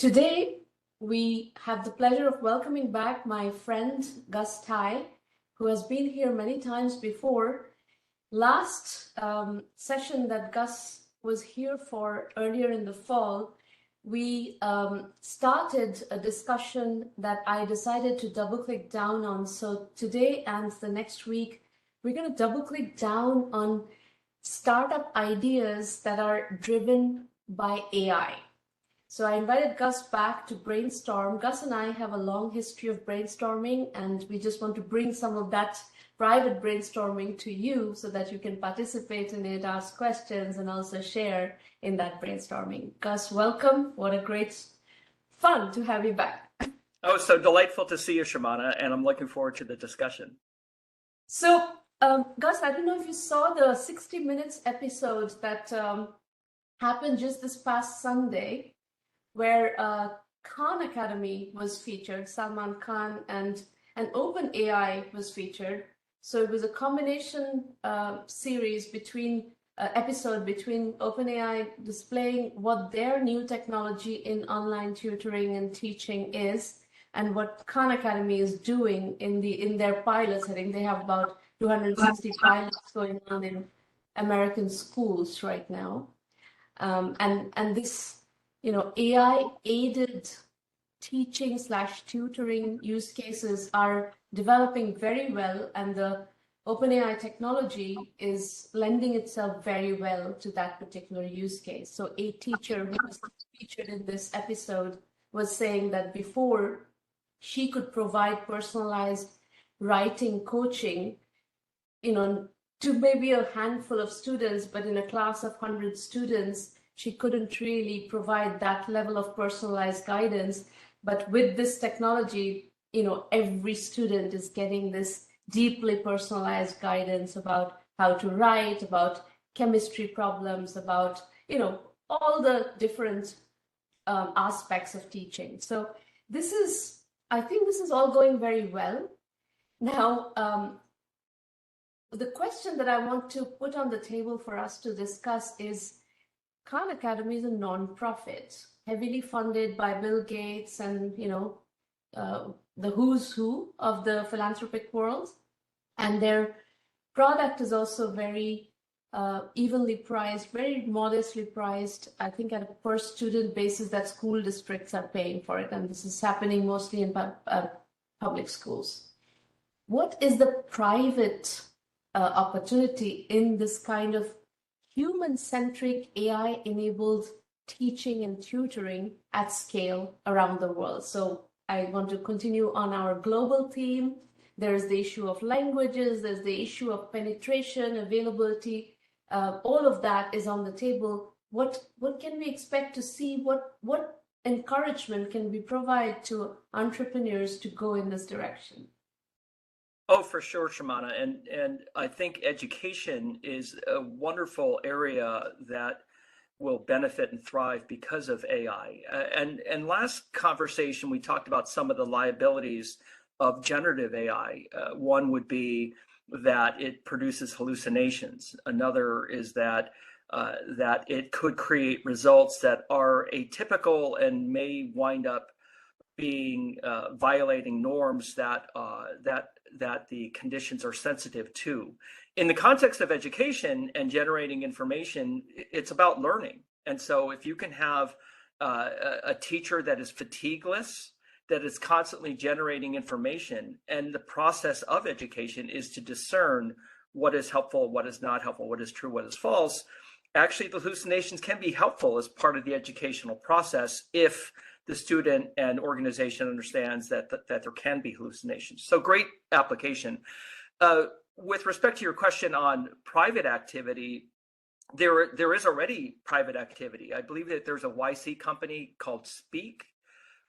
Today, we have the pleasure of welcoming back my friend Gus Tai, who has been here many times before. Last session that Gus was here for earlier in the fall, we started a discussion that I decided to double click down on. So today and the next week, we're going to double click down on startup ideas that are driven by AI. So I invited Gus back to brainstorm. Gus and I have a long history of brainstorming, and we just want to bring some of that private brainstorming to you so that you can participate in it, ask questions, and also share in that brainstorming. Gus, welcome. What a great fun to have you back. Oh, so delightful to see you, Shamana, and I'm looking forward to the discussion. So, Gus, I don't know if you saw the 60 Minutes episode that happened just this past Sunday, where Khan Academy was featured, Salman Khan, and OpenAI was featured. So it was a combination series episode between OpenAI displaying what their new technology in online tutoring and teaching is, and what Khan Academy is doing in their pilots. I think they have about 260 pilots going on in American schools right now, and this, AI-aided teaching / tutoring use cases are developing very well, and the OpenAI technology is lending itself very well to that particular use case. So a teacher who was featured in this episode was saying that before she could provide personalized writing coaching, to maybe a handful of students, but in a class of 100 students, she couldn't really provide that level of personalized guidance. But with this technology, every student is getting this deeply personalized guidance about how to write, about chemistry problems, about, all the different aspects of teaching. So I think this is all going very well. Now, the question that I want to put on the table for us to discuss is, Khan Academy is a non-profit, heavily funded by Bill Gates and, the who's who of the philanthropic world. And their product is also very evenly priced, very modestly priced, I think at a per student basis that school districts are paying for it. And this is happening mostly in public schools. What is the private opportunity in this kind of human-centric, AI-enabled teaching and tutoring at scale around the world? So I want to continue on our global theme. There's the issue of languages, there's the issue of penetration, availability. All of that is on the table. What can we expect to see? What encouragement can we provide to entrepreneurs to go in this direction? Oh, for sure, Shamana. And I think education is a wonderful area that will benefit and thrive because of AI. And last conversation, we talked about some of the liabilities of generative AI. One would be that it produces hallucinations. Another is that it could create results that are atypical and may wind up being violating norms that the conditions are sensitive to. In the context of education and generating information, it's about learning. And so if you can have a teacher that is fatigueless, that is constantly generating information, and the process of education is to discern what is helpful, what is not helpful, what is true, what is false, actually the hallucinations can be helpful as part of the educational process if the student and organization understands that there can be hallucinations. So great application. With respect to your question on private activity, there is already private activity. I believe that there's a YC company called Speak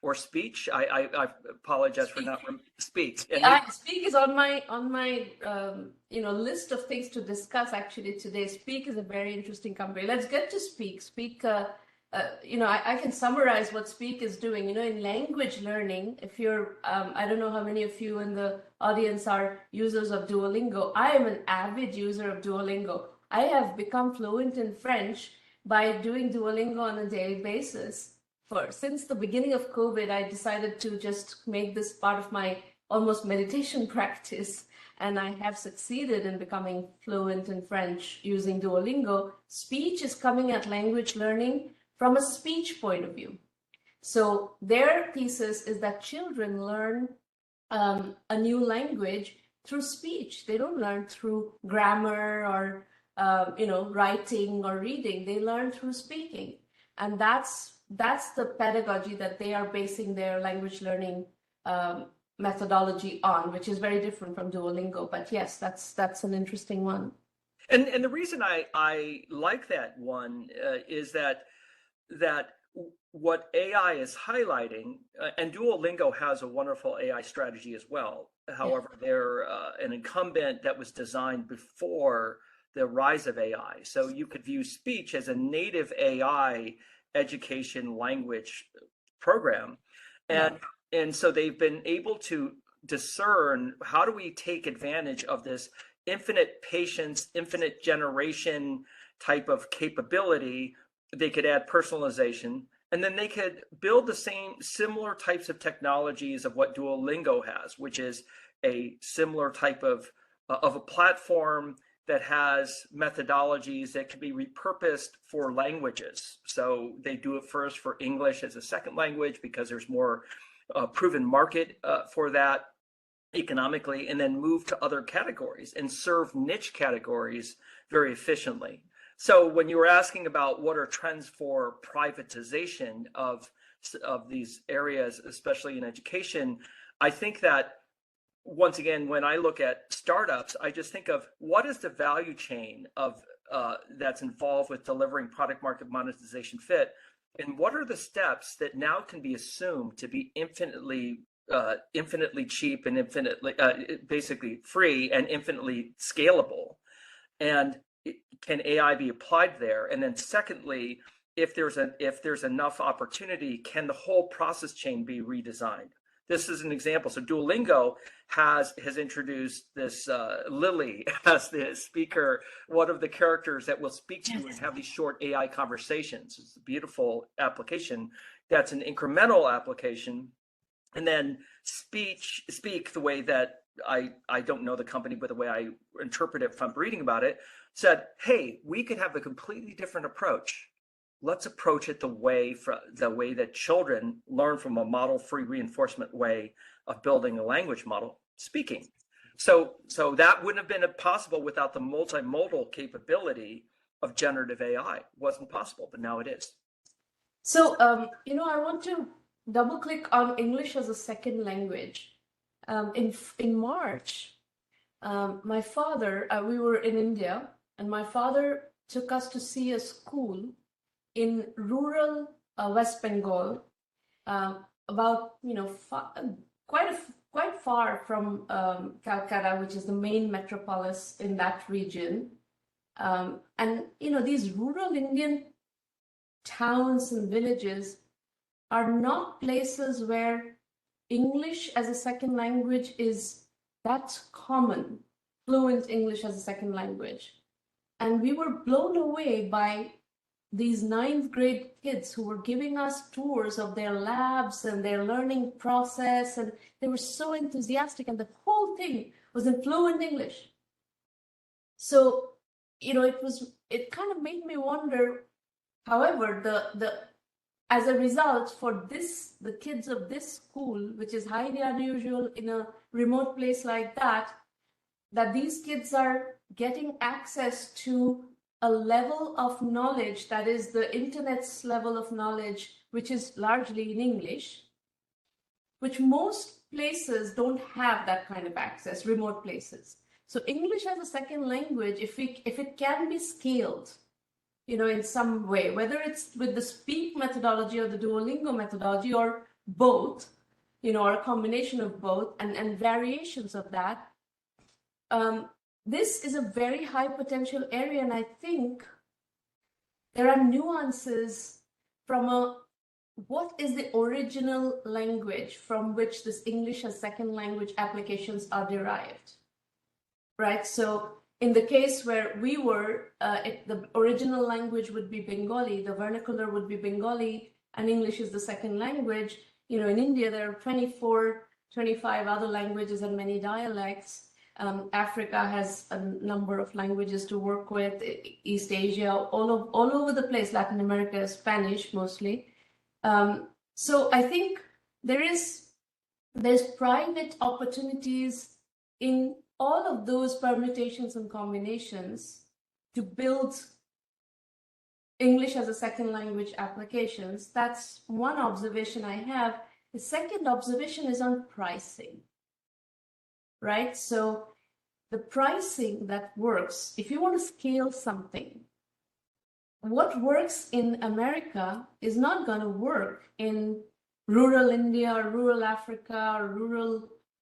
or Speech. I apologize for not Speak. Speak is on my list of things to discuss actually today. Speak is a very interesting company. Let's get to Speak. Speak. I can summarize what Speak is doing. In language learning, if you're, I don't know how many of you in the audience are users of Duolingo. I am an avid user of Duolingo. I have become fluent in French by doing Duolingo on a daily basis since the beginning of COVID, I decided to just make this part of my almost meditation practice, and I have succeeded in becoming fluent in French using Duolingo. Speech is coming at language learning from a speech point of view. So their thesis is that children learn a new language through speech. They don't learn through grammar or writing or reading. They learn through speaking, and that's the pedagogy that they are basing their language learning methodology on, which is very different from Duolingo. But yes, that's an interesting one. And the reason I like that one is that what AI is highlighting, and Duolingo has a wonderful AI strategy as well. However, they're an incumbent that was designed before the rise of AI. So you could view speech as a native AI education language program. And so they've been able to discern, how do we take advantage of this infinite patience, infinite generation type of capability? They could add personalization, and then they could build the similar types of technologies of what Duolingo has, which is a similar type of a platform that has methodologies that can be repurposed for languages. So they do it first for English as a second language because there's more proven market for that economically, and then move to other categories and serve niche categories very efficiently. So when you were asking about what are trends for privatization of these areas, especially in education, I think that, once again, when I look at startups, I just think of what is the value chain of that's involved with delivering product market monetization fit, and what are the steps that now can be assumed to be infinitely cheap and infinitely basically free and infinitely scalable, and can AI be applied there? And then secondly, if there's enough opportunity, can the whole process chain be redesigned? This is an example. So Duolingo has introduced this Lily as the speaker, one of the characters that will speak to you and have these short AI conversations. It's a beautiful application. That's an incremental application. And then Speak, the way that I don't know the company, but the way I interpret it from reading about it, said, hey, we could have a completely different approach. Let's approach it the way that children learn from a model-free reinforcement way of building a language model, speaking. So that wouldn't have been possible without the multimodal capability of generative AI. It wasn't possible, but now it is. So, I want to double click on English as a second language. In March, my father, we were in India, and my father took us to see a school in rural West Bengal, about quite far from Calcutta, which is the main metropolis in that region. And these rural Indian towns and villages are not places where English as a second language is that common, fluent English as a second language. And we were blown away by these 9th grade kids who were giving us tours of their labs and their learning process, and they were so enthusiastic, and the whole thing was in fluent English. So, it kind of made me wonder, however, as a result, for the kids of this school, which is highly unusual in a remote place like that these kids are getting access to a level of knowledge that is the internet's level of knowledge, which is largely in English, which most places don't have that kind of access, remote places. So English as a second language, if it can be scaled, in some way, whether it's with the Speak methodology or the Duolingo methodology or both, or a combination of both and variations of that, this is a very high potential area. And I think there are nuances from what is the original language from which this English as second language applications are derived, right? So in the case where we were, the original language would be Bengali, the vernacular would be Bengali, and English is the second language. In India, there are 24, 25 other languages and many dialects. Africa has a number of languages to work with. East Asia, all over the place. Latin America, Spanish mostly. So I think there's private opportunities in all of those permutations and combinations to build English as a second language applications. That's one observation I have. The second observation is on pricing, right? So the pricing that works, if you want to scale something, what works in America is not going to work in rural India or rural Africa or rural,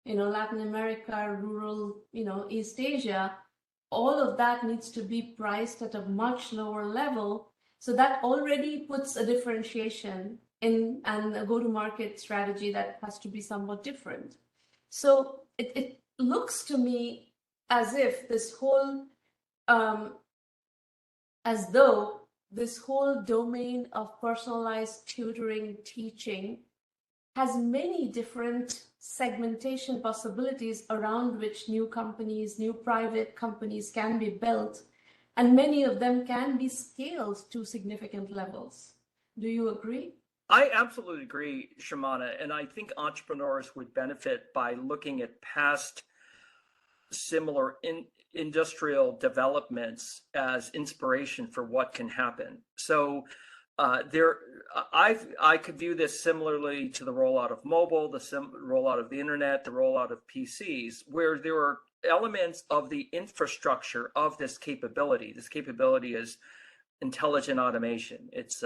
Latin America, or rural, East Asia. All of that needs to be priced at a much lower level. So that already puts a differentiation in and a go-to-market strategy that has to be somewhat different. So it looks to me as if this whole, as though this whole domain of personalized tutoring teaching has many different segmentation possibilities around which new companies, new private companies can be built, and many of them can be scaled to significant levels. Do you agree? I absolutely agree, Shamana, and I think entrepreneurs would benefit by looking at past similar industrial developments as inspiration for what can happen. So I could view this similarly to the rollout of mobile, the rollout of the internet, the rollout of PCs, where there are elements of the infrastructure of this capability. This capability is intelligent automation. It's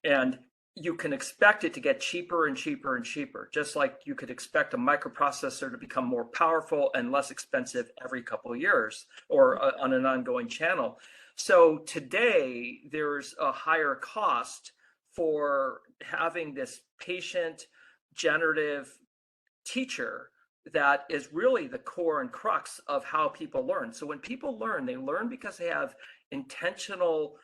and you can expect it to get cheaper and cheaper and cheaper, just like you could expect a microprocessor to become more powerful and less expensive every couple of years or on an ongoing channel. So today there's a higher cost for having this patient generative teacher that is really the core and crux of how people learn. So when people learn, they learn because they have intentional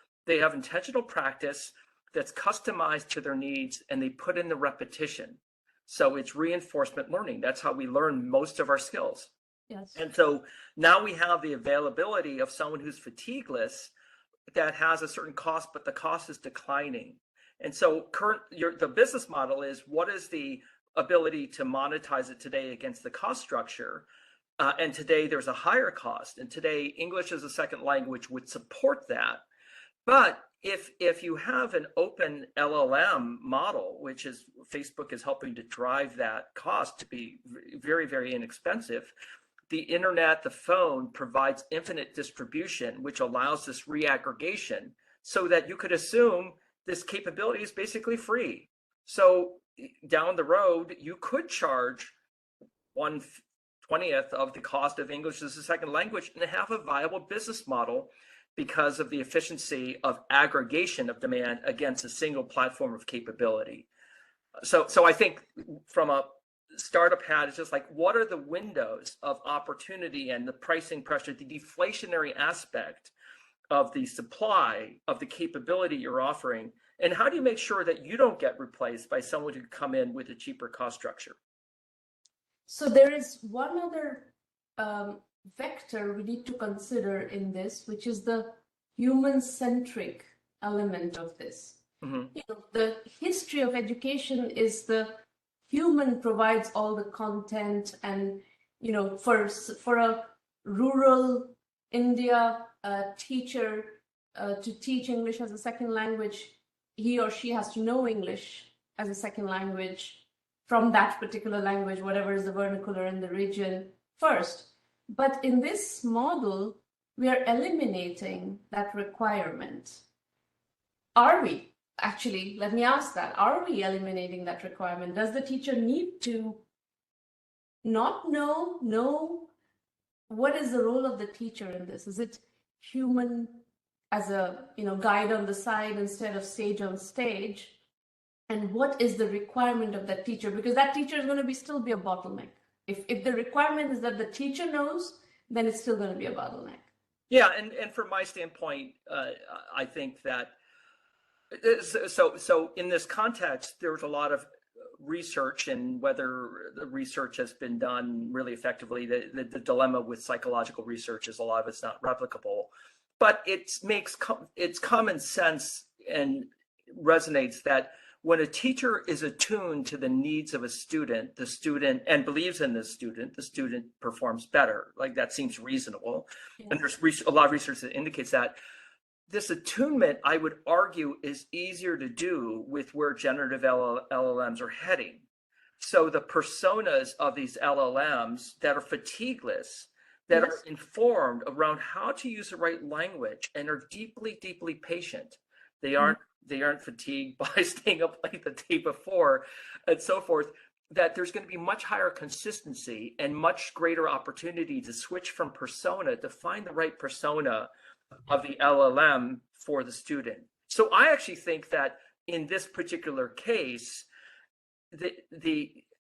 practice that's customized to their needs, and they put in the repetition. So it's reinforcement learning. That's how we learn most of our skills. Yes. And so now we have the availability of someone who's fatigueless that has a certain cost, but the cost is declining. And so the business model is, what is the ability to monetize it today against the cost structure? And today there's a higher cost. And today English as a second language would support that. But if you have an open LLM model, which is Facebook is helping to drive that cost to be very, very inexpensive, the internet, the phone provides infinite distribution, which allows this reaggregation so that you could assume this capability is basically free. So down the road, you could charge 1/20th of the cost of English as a second language and have a viable business model because of the efficiency of aggregation of demand against a single platform of capability. So I think from a startup hat, it's just like, what are the windows of opportunity and the pricing pressure, the deflationary aspect of the supply of the capability you're offering, and how do you make sure that you don't get replaced by someone who come in with a cheaper cost structure? So there is one other vector we need to consider in this, which is the human-centric element of this. Mm-hmm. The history of education is the human provides all the content, and for a rural India teacher to teach English as a second language, he or she has to know English as a second language from that particular language, whatever is the vernacular in the region first. But in this model, we are eliminating that requirement. Are we? Actually, let me ask that. Are we eliminating that requirement? Does the teacher need to not know what is the role of the teacher in this? Is it human as a guide on the side instead of sage on stage? And what is the requirement of that teacher? Because that teacher is going to still be a bottleneck. If the requirement is that the teacher knows, then it's still going to be a bottleneck. Yeah, and from my standpoint, I think that So in this context, there's a lot of research, and whether the research has been done really effectively. The dilemma with psychological research is a lot of it's not replicable, but it's common sense and resonates that when a teacher is attuned to the needs of a student, the student, and believes in the student performs better. Like, that seems reasonable. Yes. And there's a lot of research that indicates that. This attunement, I would argue, is easier to do with where generative LLMs are heading. So the personas of these LLMs that are fatigueless, that Yes. are informed around how to use the right language, and are deeply, deeply patient. They aren't fatigued by staying up late the day before, and so forth. That there's going to be much higher consistency and much greater opportunity to switch from persona, to find the right persona of the LLM for the student. So I actually think that in this particular case,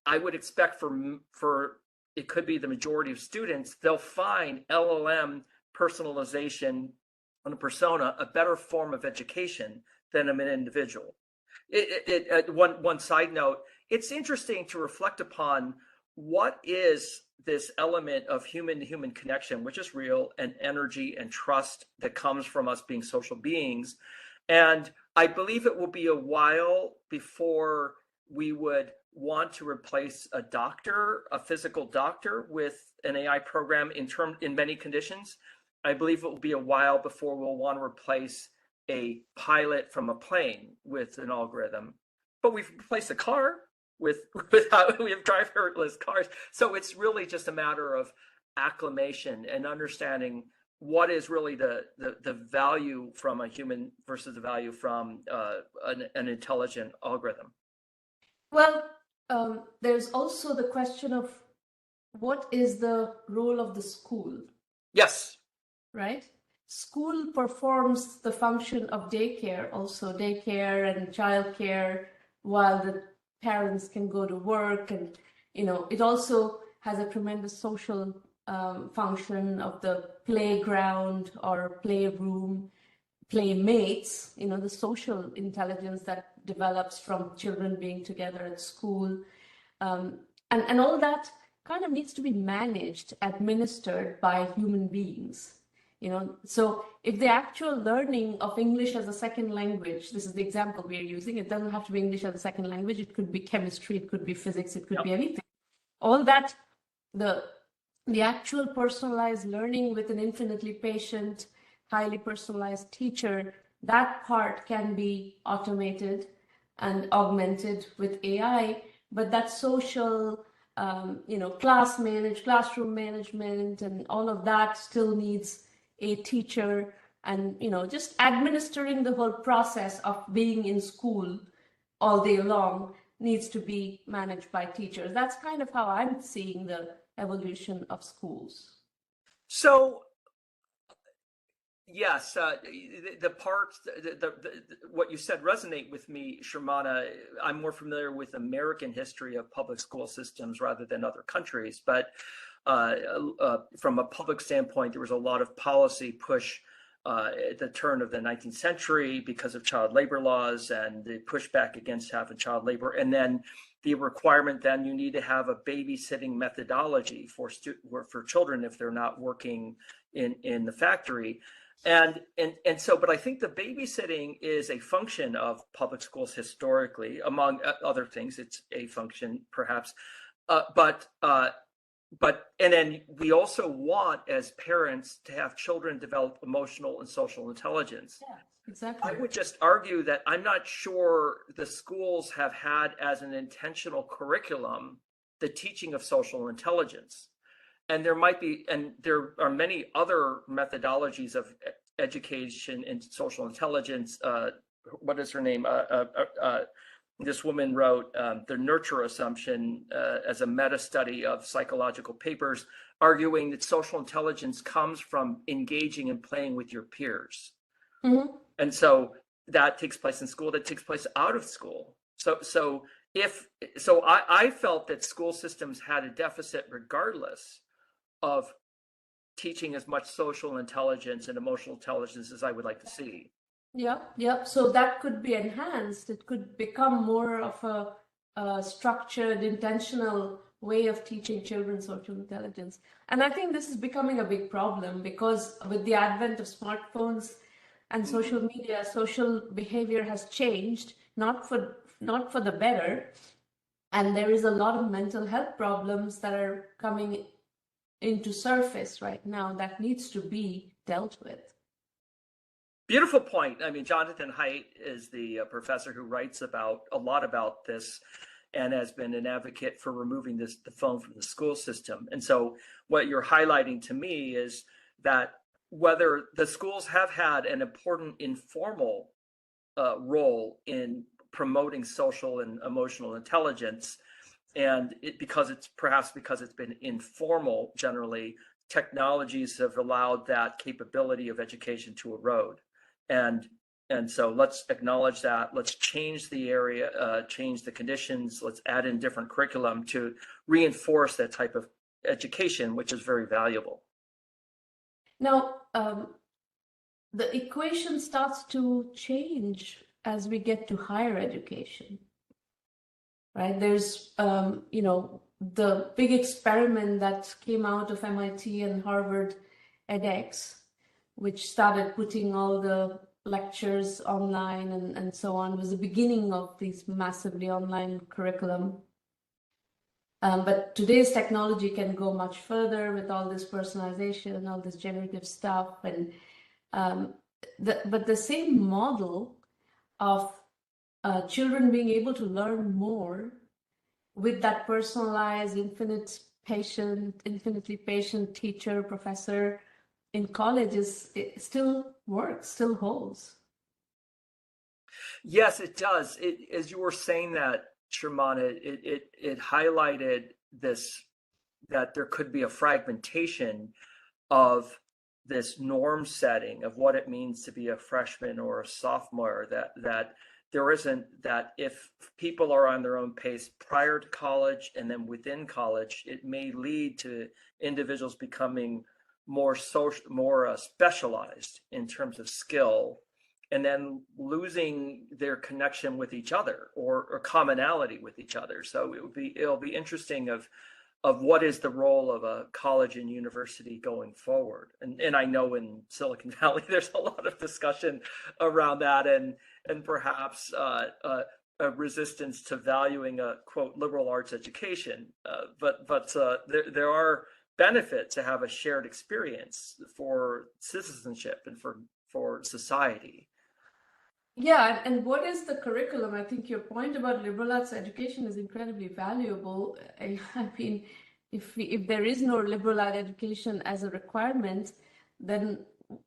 I would expect for it could be the majority of students, they'll find LLM personalization on a persona a better form of education than an individual. One side note, it's interesting to reflect upon what is this element of human to human connection, which is real, and energy and trust that comes from us being social beings. And I believe it will be a while before we would want to replace a physical doctor, with an AI program in many conditions. I believe it will be a while before we'll want to replace a pilot from a plane with an algorithm. But we've replaced a car with how we have driverless cars. So it's really just a matter of acclimation and understanding what is really the value from a human versus the value from an intelligent algorithm. Well, there's also the question of what is the role of the school, Yes. right? School performs the function of daycare, also daycare and childcare, while the parents can go to work. And, it also has a tremendous social function of the playground or playroom, playmates, the social intelligence that develops from children being together at school. And all that kind of needs to be managed, administered by human beings. So if the actual learning of English as a second language, this is the example we are using, it doesn't have to be English as a second language, it could be chemistry, it could be physics, it could be anything. All that, the actual personalized learning with an infinitely patient, highly personalized teacher, that part can be automated and augmented with AI, but that social, classroom management and all of that still needs a teacher. And, just administering the whole process of being in school all day long needs to be managed by teachers. That's kind of how I'm seeing the evolution of schools. So yes, what you said resonate with me, Sharmana. I'm more familiar with American history of public school systems rather than other countries, but from a public standpoint, there was a lot of policy push at the turn of the 19th century because of child labor laws and the pushback against having child labor, and then the requirement then you need to have a babysitting methodology for children if they're not working in the factory. And so, but I think the babysitting is a function of public schools historically, among other things. It's a function, perhaps, but and then we also want, as parents, to have children develop emotional and social intelligence. Yeah, exactly. I would just argue that I'm not sure the schools have had as an intentional curriculum the teaching of social intelligence. And there are many other methodologies of education and social intelligence. What is her name? This woman wrote The Nurture Assumption as a meta study of psychological papers, arguing that social intelligence comes from engaging and playing with your peers. Mm-hmm. And so that takes place in school, that takes place out of school. So I felt that school systems had a deficit regardless of teaching as much social intelligence and emotional intelligence as I would like to see. Yeah. So that could be enhanced. It could become more of a structured, intentional way of teaching children social intelligence. And I think this is becoming a big problem because with the advent of smartphones and social media, social behavior has changed, not for the better. And there is a lot of mental health problems that are coming into surface right now that needs to be dealt with. Beautiful point. I mean, Jonathan Haidt is the professor who writes about a lot about this and has been an advocate for removing the phone from the school system. And so what you're highlighting to me is that whether the schools have had an important informal role in promoting social and emotional intelligence, and because it's been informal generally, technologies have allowed that capability of education to erode. And so let's acknowledge that. Let's change the area, change the conditions. Let's add in different curriculum to reinforce that type of education, which is very valuable. Now, the equation starts to change as we get to higher education, right? There's, the big experiment that came out of MIT and Harvard edX, which started putting all the lectures online and so on, was the beginning of these massively online curriculum. But today's technology can go much further with all this personalization and all this generative stuff. And but the same model of children being able to learn more with that personalized, infinitely patient teacher, professor in college it still works, still holds. Yes, it does. As you were saying that, Shermana, it highlighted this, that there could be a fragmentation of this norm setting of what it means to be a freshman or a sophomore, that there isn't, that if people are on their own pace prior to college and then within college, it may lead to individuals becoming more specialized in terms of skill, and then losing their connection with each other or commonality with each other. So it'll be interesting of what is the role of a college and university going forward. And I know in Silicon Valley, there's a lot of discussion around that, and perhaps a resistance to valuing a quote liberal arts education. But there are benefits to have a shared experience for citizenship and for society. Yeah, and what is the curriculum? I think your point about liberal arts education is incredibly valuable. I mean, if there is no liberal arts education as a requirement, then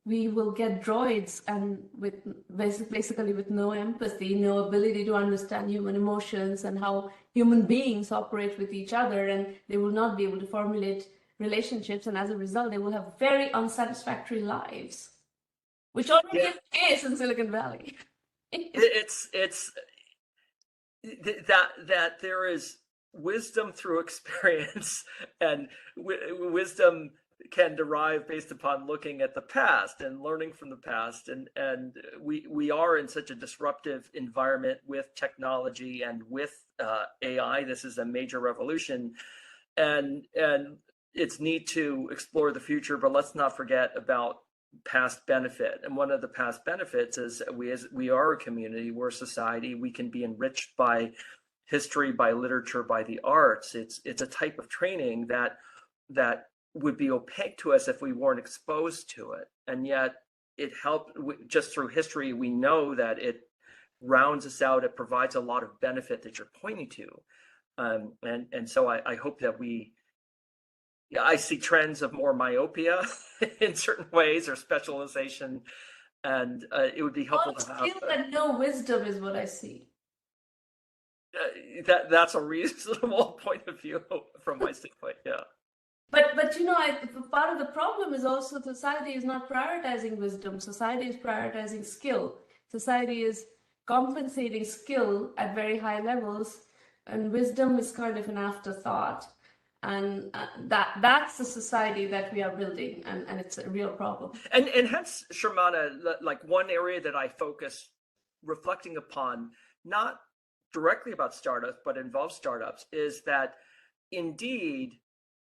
we will get droids and with basically with no empathy, no ability to understand human emotions and how human beings operate with each other, and they will not be able to formulate relationships, and as a result, they will have very unsatisfactory lives, which already is the case in Silicon Valley. It's that there is wisdom through experience, and wisdom can derive based upon looking at the past and learning from the past, and we are in such a disruptive environment with technology and with AI. This is a major revolution, and it's neat to explore the future, but let's not forget about past benefit. And one of the past benefits is we are a community, we're a society, we can be enriched by history, by literature, by the arts. It's a type of training that would be opaque to us if we weren't exposed to it. And yet it helped just through history. We know that it rounds us out. It provides a lot of benefit that you're pointing to. And so I hope that I see trends of more myopia in certain ways, or specialization, and it would be helpful to have. Skill and no wisdom is what I see. That's a reasonable point of view from my standpoint. Yeah. But part of the problem is also society is not prioritizing wisdom. Society is prioritizing skill. Society is compensating skill at very high levels, and wisdom is kind of an afterthought. And that's the society that we are building, and it's a real problem. And hence, Sharmana, like one area that I focus reflecting upon, not directly about startups, but involves startups, is that indeed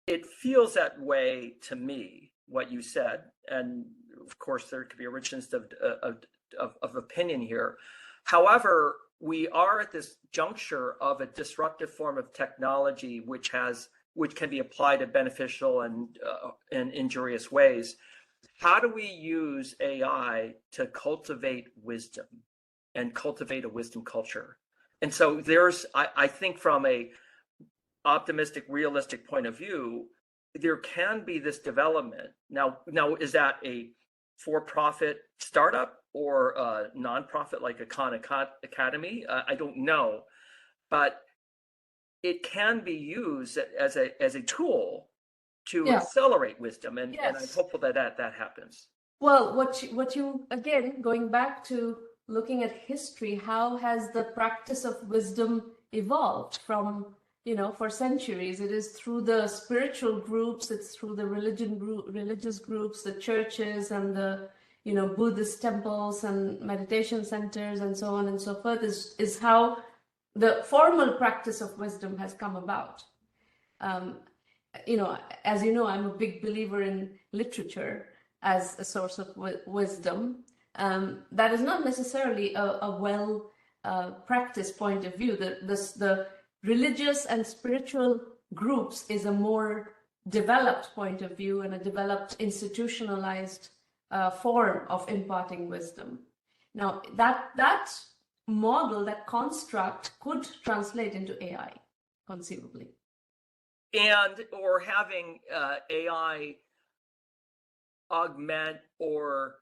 it feels that way to me, what you said. And of course, there could be a richness of opinion here. However, we are at this juncture of a disruptive form of technology, which can be applied in beneficial and injurious ways. How do we use AI to cultivate wisdom and cultivate a wisdom culture? And so I think from a optimistic, realistic point of view, there can be this development. Now, is that a for-profit startup or a nonprofit like a Khan Academy? I don't know, but it can be used as a tool to accelerate wisdom, and I'm hopeful that happens. Well, what you again, going back to looking at history, how has the practice of wisdom evolved from, for centuries? It is through the spiritual groups, it's through the religious groups, the churches, and the Buddhist temples and meditation centers and so on and so forth, is how the formal practice of wisdom has come about. As you know, I'm a big believer in literature as a source of wisdom. That is not necessarily a well practiced point of view. The religious and spiritual groups is a more developed point of view and a developed institutionalized form of imparting wisdom. Now, that model, that construct could translate into AI, conceivably. Or having AI augment or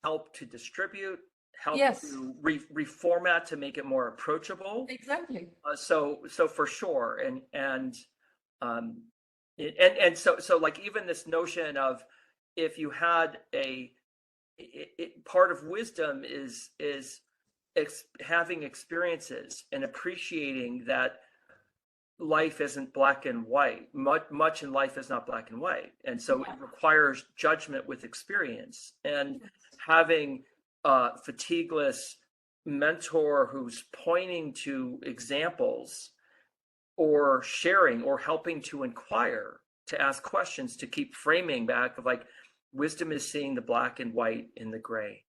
help to distribute, help to reformat to make it more approachable. Exactly. So for sure, and so like even this notion of, if you had part of wisdom is having experiences and appreciating that life isn't black and white. Much in life is not black and white, and so it requires judgment with experience. And having a fatigueless mentor who's pointing to examples, or sharing, or helping to inquire, to ask questions, to keep framing back of like, wisdom is seeing the black and white in the gray.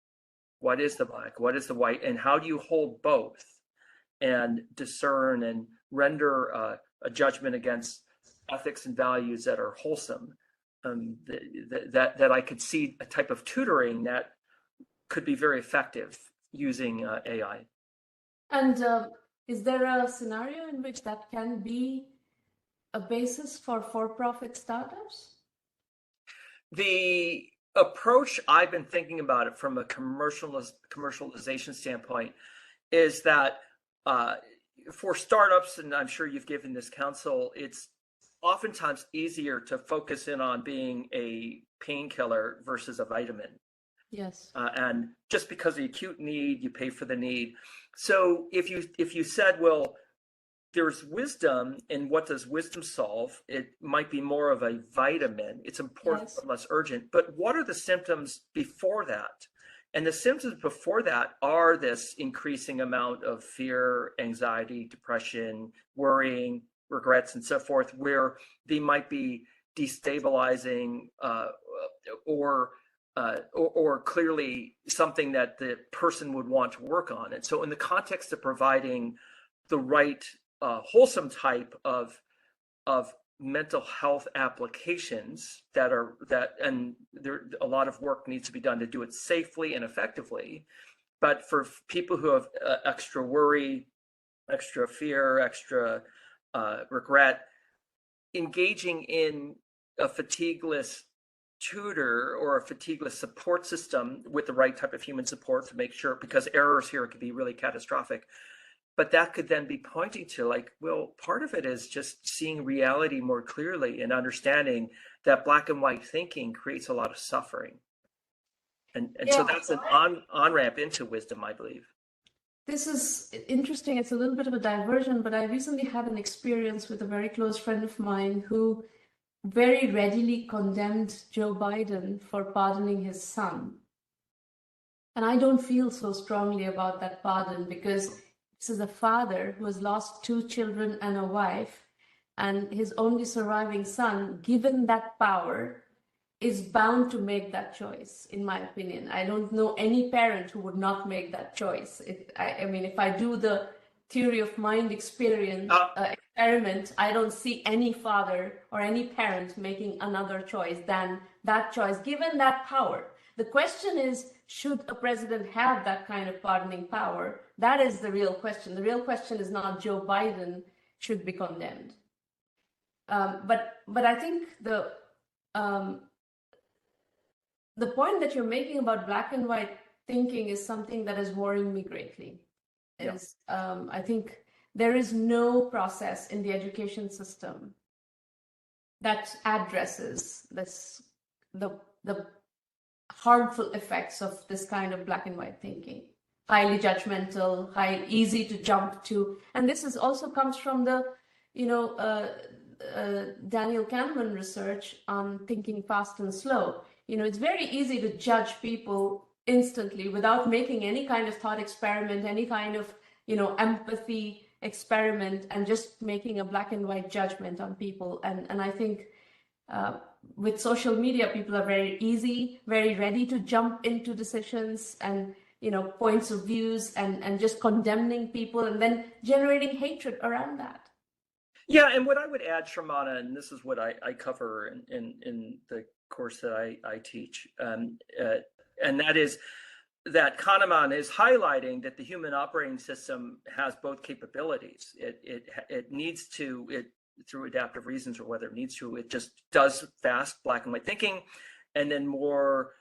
What is the black? What is the white? And how do you hold both and discern and render a judgment against ethics and values that are wholesome? That I could see a type of tutoring that could be very effective using AI. And is there a scenario in which that can be a basis for-profit startups? The approach I've been thinking about it from a commercialization standpoint is that for startups, and I'm sure you've given this counsel, it's oftentimes easier to focus in on being a painkiller versus a vitamin. Yes. And just because of the acute need, you pay for the need. So if you said, well, there's wisdom, and what does wisdom solve? It might be more of a vitamin. It's important, but less urgent. But what are the symptoms before that? And the symptoms before that are this increasing amount of fear, anxiety, depression, worrying, regrets, and so forth, where they might be destabilizing or clearly something that the person would want to work on. And so in the context of providing the right wholesome type of mental health applications and there a lot of work needs to be done to do it safely and effectively. But for people who have extra worry, extra fear, extra regret, engaging in a fatigueless tutor or a fatigueless support system with the right type of human support to make sure, because errors here could be really catastrophic. But that could then be pointing to like, well, part of it is just seeing reality more clearly and understanding that black and white thinking creates a lot of suffering. And so that's an on-ramp into wisdom, I believe. This is interesting. It's a little bit of a diversion, but I recently had an experience with a very close friend of mine who very readily condemned Joe Biden for pardoning his son. And I don't feel so strongly about that pardon because this is a father who has lost 2 children and a wife, and his only surviving son, given that power, is bound to make that choice, in my opinion. I don't know any parent who would not make that choice. I mean, if I do the theory of mind experiment, I don't see any father or any parent making another choice than that choice, given that power. The question is, should a president have that kind of pardoning power? That is the real question. The real question is not Joe Biden should be condemned. But I think the point that you're making about black and white thinking is something that is worrying me greatly. I think there is no process in the education system that addresses the harmful effects of this kind of black and white thinking. Highly judgmental, easy to jump to, and this is also comes from the, Daniel Kahneman research on thinking fast and slow. It's very easy to judge people instantly without making any kind of thought experiment, any kind of, empathy experiment, and just making a black and white judgment on people. And I think with social media, people are very ready to jump into decisions and, points of views and just condemning people and then generating hatred around that. Yeah, and what I would add, Sharmana, and this is what I cover in the course that I teach, and that is that Kahneman is highlighting that the human operating system has both capabilities. It needs to, through adaptive reasons or whether it needs to, it just does fast black and white thinking, and then more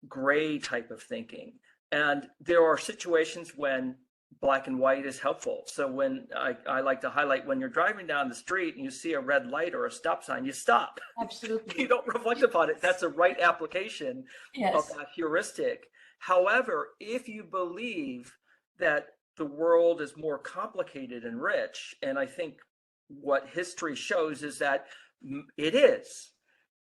gray type of thinking. And there are situations when black and white is helpful. So when I like to highlight, when you're driving down the street and you see a red light or a stop sign, you stop. Absolutely. You don't reflect upon it. That's a right application of that heuristic. However, if you believe that the world is more complicated and rich, and I think what history shows is that it is,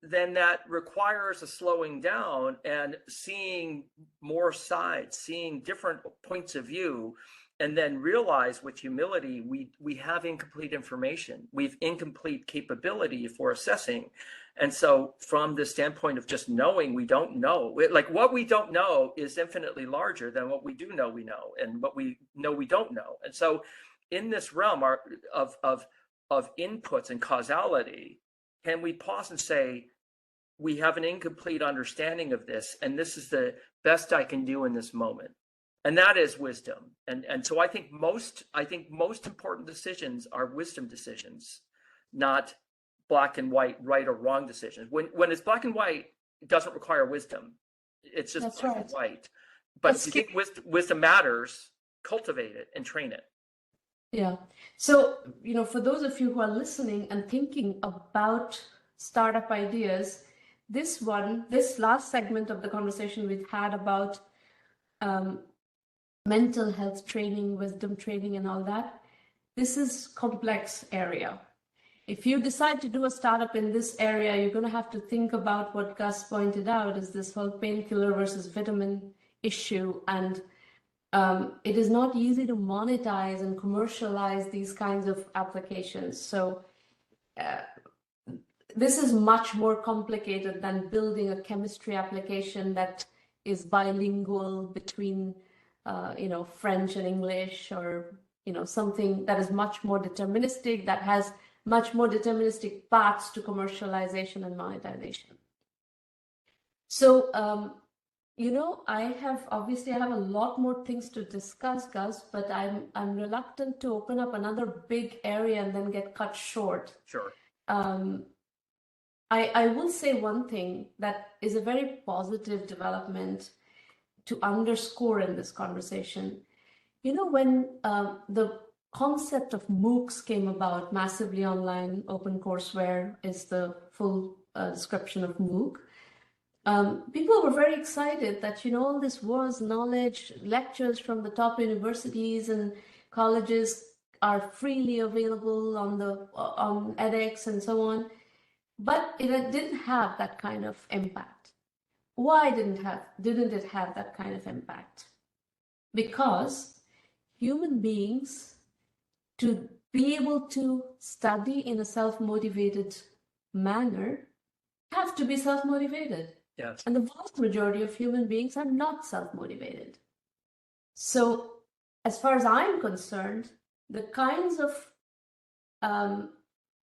then that requires a slowing down and seeing more sides, seeing different points of view, and then realize with humility, we have incomplete information. We've incomplete capability for assessing. And so from the standpoint of just knowing, we don't know. Like what we don't know is infinitely larger than what we do know we know, and what we know we don't know. And so in this realm of inputs and causality, can we pause and say, we have an incomplete understanding of this, and this is the best I can do in this moment. And that is wisdom. And so I think most important decisions are wisdom decisions, not black and white, right or wrong decisions. When it's black and white, it doesn't require wisdom. It's just That's black right. and white. But if you think wisdom matters, cultivate it and train it. Yeah. So, for those of you who are listening and thinking about startup ideas, this last segment of the conversation we've had about mental health training, wisdom training, and all that, this is complex area. If you decide to do a startup in this area, you're going to have to think about what Gus pointed out is this whole painkiller versus vitamin issue. And it is not easy to monetize and commercialize these kinds of applications. So this is much more complicated than building a chemistry application that is bilingual between, French and English, or, something that is much more deterministic, that has much more deterministic paths to commercialization and monetization. So, I have a lot more things to discuss, Gus, but I'm reluctant to open up another big area and then get cut short. Sure. I will say one thing that is a very positive development to underscore in this conversation. When the concept of MOOCs came about, massively online open courseware is the full description of MOOC. people were very excited that, all this was knowledge, lectures from the top universities and colleges are freely available on edX and so on. But it didn't have that kind of impact. Why didn't it have that kind of impact? Because human beings, to be able to study in a self-motivated manner, have to be self-motivated. Yes. And the vast majority of human beings are not self-motivated. So as far as I'm concerned, the kinds of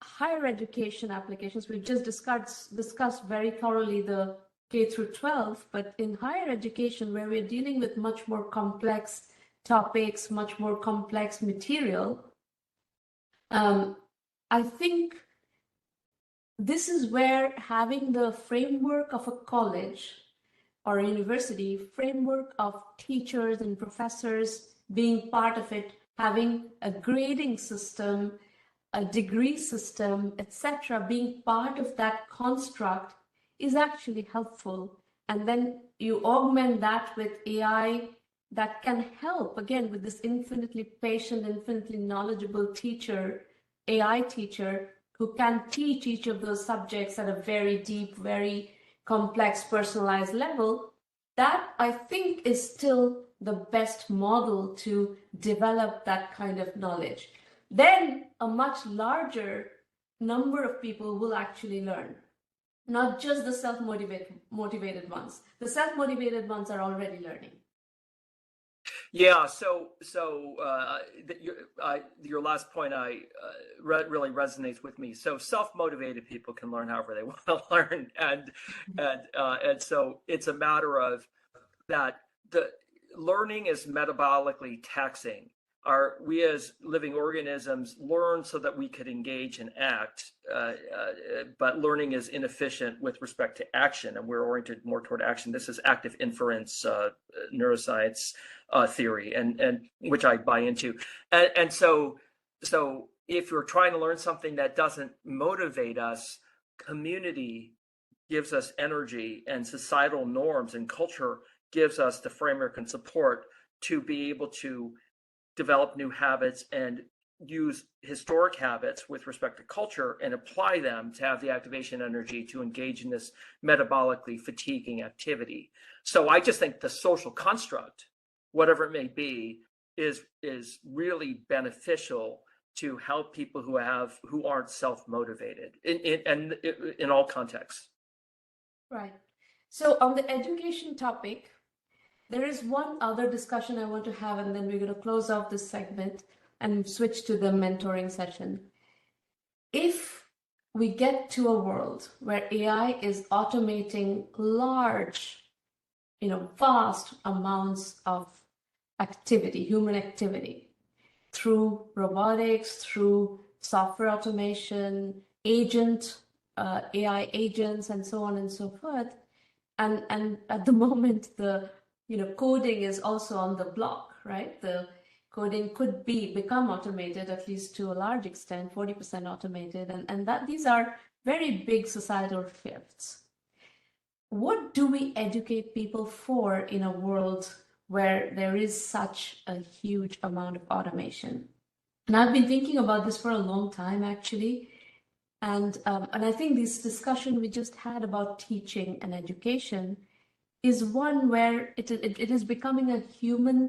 higher education applications, we've just discussed very thoroughly the K through 12, but in higher education, where we're dealing with much more complex topics, much more complex material, I think this is where having the framework of a college or a university, framework of teachers and professors being part of it, having a grading system, a degree system, etc., being part of that construct is actually helpful. And then you augment that with AI that can help, again, with this infinitely patient, infinitely knowledgeable teacher, AI teacher, who can teach each of those subjects at a very deep, very complex, personalized level. That, I think, is still the best model to develop that kind of knowledge. Then a much larger number of people will actually learn, not just the self-motivated ones. The self-motivated ones are already learning. Yeah, your last point really resonates with me. So self-motivated people can learn however they want to learn, and so it's a matter of that the learning is metabolically taxing. We as living organisms learn so that we could engage and act, but learning is inefficient with respect to action, and we're oriented more toward action. This is active inference neuroscience theory, and which I buy into. And so if you're trying to learn something that doesn't motivate us, community gives us energy, and societal norms and culture gives us the framework and support to be able to develop new habits and use historic habits with respect to culture and apply them to have the activation energy to engage in this metabolically fatiguing activity. So I just think the social construct, whatever it may be, is really beneficial to help people who aren't self-motivated in all contexts. Right. So on the education topic, there is one other discussion I want to have, and then we're going to close off this segment and switch to the mentoring session. If we get to a world where AI is automating large, vast amounts of activity, human activity, through robotics, through software automation, AI agents, and so on and so forth, and at the moment the coding is also on the block, right? The coding could become automated, at least to a large extent, 40% automated, and that these are very big societal shifts. What do we educate people for in a world where there is such a huge amount of automation? And I've been thinking about this for a long time, actually. And I think this discussion we just had about teaching and education is one where it is becoming a human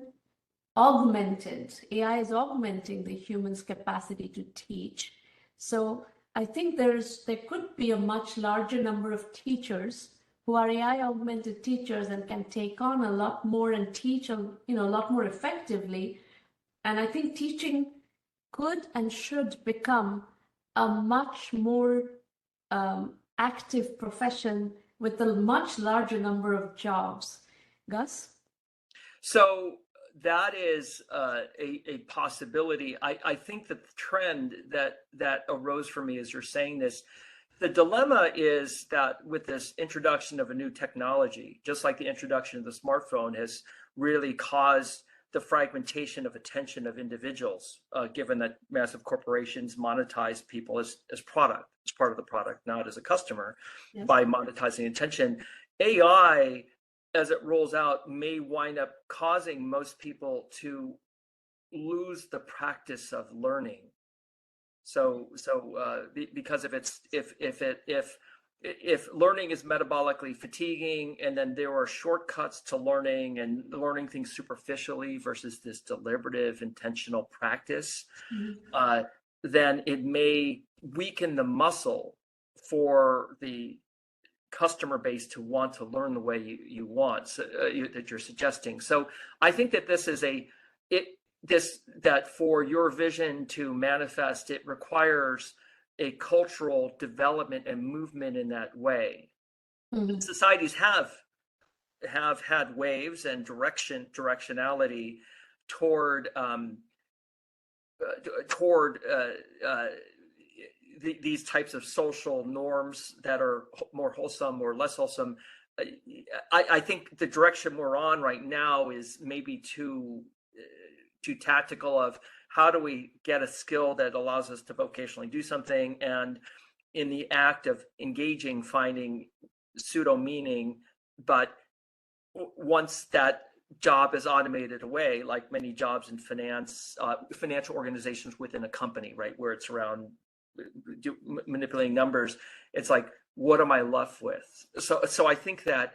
augmented. AI is augmenting the human's capacity to teach. So I think there could be a much larger number of teachers who are AI augmented teachers and can take on a lot more and teach a lot more effectively. And I think teaching could and should become a much more active profession with a much larger number of jobs. Gus? So that is a possibility. I think that the trend that arose for me as you're saying this, the dilemma is that with this introduction of a new technology, just like the introduction of the smartphone has really caused the fragmentation of attention of individuals, given that massive corporations monetize people as product, as part of the product, not as a customer, yes, by monetizing attention. AI, as it rolls out, may wind up causing most people to lose the practice of learning. Because if learning is metabolically fatiguing, and then there are shortcuts to learning and learning things superficially versus this deliberative, intentional practice, then it may weaken the muscle for the customer base to want to learn the way you want, that you're suggesting. So I think that this is that for your vision to manifest, it requires a cultural development and movement in that way. Societies have had waves and directionality toward these types of social norms that are more wholesome or less wholesome. I think the direction we're on right now is maybe too tactical of how do we get a skill that allows us to vocationally do something, and in the act of engaging, finding pseudo meaning. But once that job is automated away, like many jobs in finance, financial organizations within a company, right, where it's around manipulating numbers, it's like, what am I left with? So I think that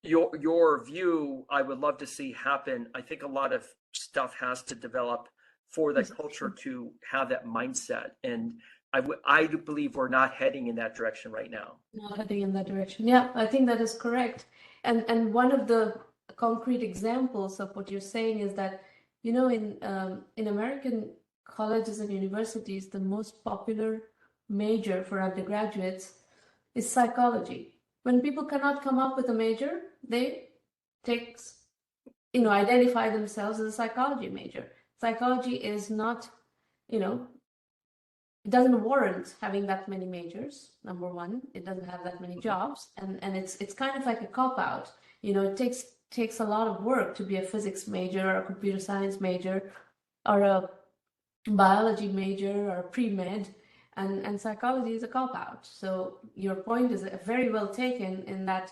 your view, I would love to see happen. I think a lot of stuff has to develop for the culture to have that mindset, and I do believe we're not heading in that direction right now. Not heading in that direction. Yeah, I think that is correct. And one of the concrete examples of what you're saying is that, in American colleges and universities, the most popular major for undergraduates is psychology. When people cannot come up with a major, they identify themselves as a psychology major. Psychology is not, it doesn't warrant having that many majors. Number one, it doesn't have that many jobs, and it's kind of like a cop-out. It takes a lot of work to be a physics major or a computer science major or a biology major or pre-med, and psychology is a cop-out. So your point is very well taken in that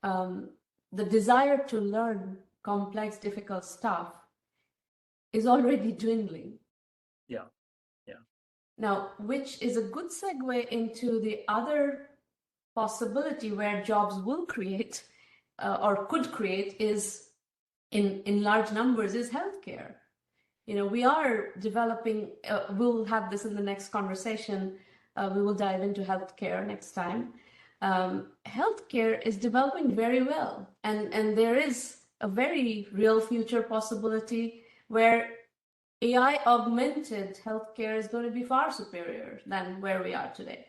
the desire to learn complex, difficult stuff is already dwindling. Yeah. Now, which is a good segue into the other possibility where jobs will create or could create is in large numbers is healthcare. We are developing, we'll have this in the next conversation. We will dive into healthcare next time. Healthcare is developing very well. And there is a very real future possibility where AI-augmented healthcare is going to be far superior than where we are today.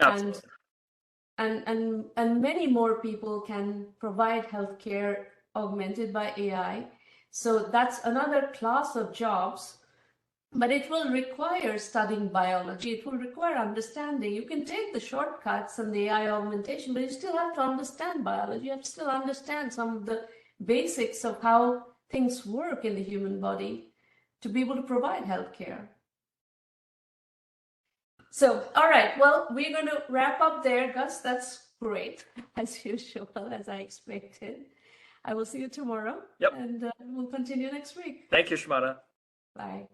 Absolutely. And many more people can provide healthcare augmented by AI. So that's another class of jobs, but it will require studying biology. It will require understanding. You can take the shortcuts and the AI augmentation, but you still have to understand biology. You have to still understand some of the basics of how things work in the human body to be able to provide healthcare. So, all right, well, we're going to wrap up there, Gus. That's great, as usual, as I expected. I will see you tomorrow. Yep. And we'll continue next week. Thank you, Shimada. Bye.